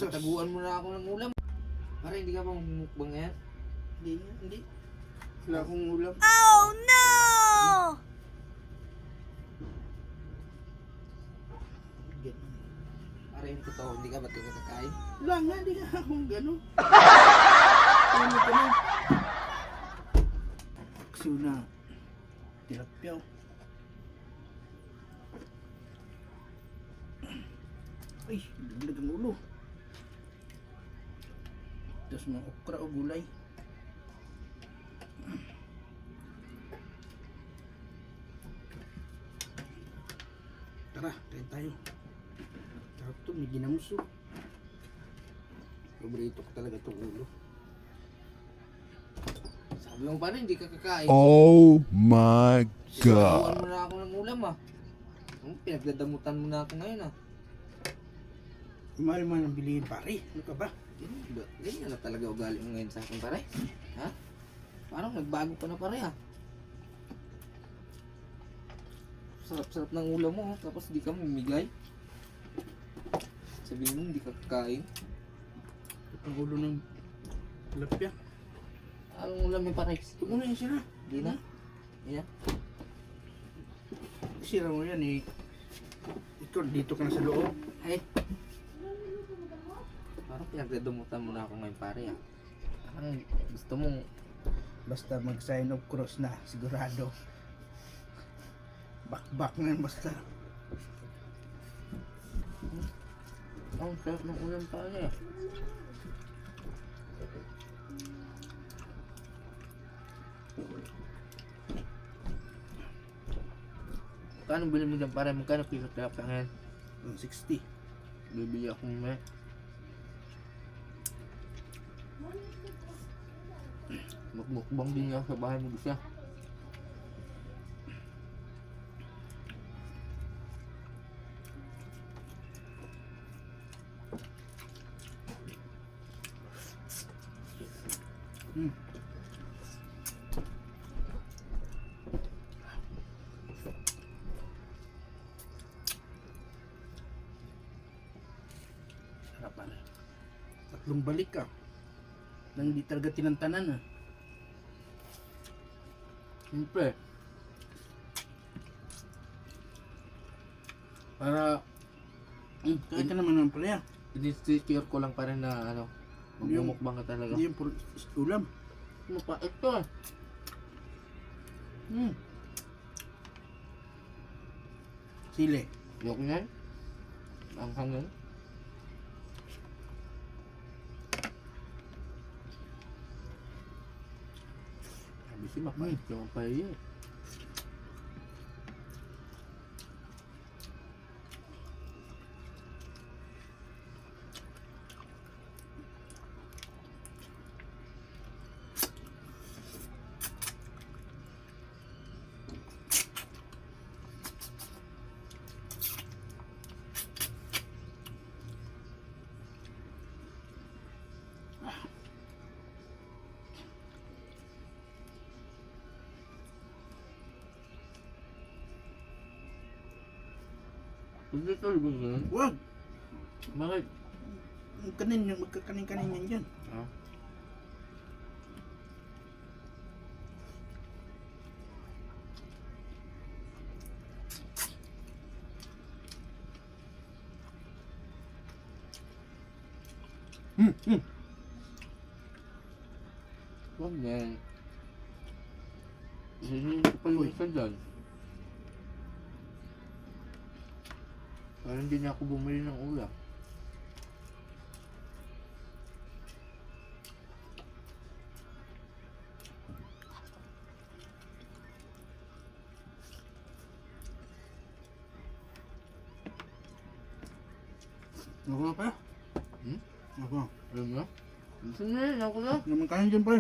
Taguan mo na ako ng ulam. Para hindi ka pa magmukbang yan. Hindi. Wala akong ulam. Oh no! Para yung totoo, hindi ka ba tinatakain? Wala nga, hindi nga akong gano'n. Ano ka na? Aksuna. Tilapyaw. Ay, dagdag ang ulo. Tapos mga okra o gulay. Tara, kain tayo. Sarap to, may ginamuso. Paborito ko talaga itong ulo. Sabi mo pa rin, hindi ka kakain. Oh my Taguan God. mo na ako ng ulam Pinagdadamutan mo na ako ngayon Mahal man ang bilihin pare. Ano ka ba? Ganyan na talaga ugali mo ngayon sa akin pare. Ha? Parang nagbago ka na pare Sarap-sarap ng ulam mo tapos di ka mamigay. Sabihin mo hindi ka kakain. Ang ulo ng tilapia. Anong ulam yung pare? Ito muna yung sira. Di na? Di na? Sira mo yan eh. Ikaw, dito ka na sa loob. Ay! Parang pinagdadamutan mo na ako ngayon pare Parang gusto mong Basta mag-sign of cross na, sigurado. Back na yan basta. ang sarap ng ulam pare Kano bilhin mo dyan pare? Magkano piso tilapia ngayon? 160. Bibili ako may. Magmukbang din ako sa bahay mo isa. Sarap pala. Tatlong balik ka. Nang di talaga tinantanan Siyempre. Para Kaya ka naman naman pala yan. ini-secure ko lang pa rin na magmumukbang ka talaga. Hindi yung puro ulam. Mapait to Sili. Yok yan. Ang hangin. Sabi si mapait. Yung mapait Hindi ito libigin. Wag! Bakit? Ang kanin yung magkakanin-kanin yan dyan. Huwag yan. Hindi ko pa yung isa dyan. Parang hindi na ako bumili ng ulam. Ako na pa? Hmm? Ako. Alam mo? Gusto na yun, ako na. Naman kain dyan pa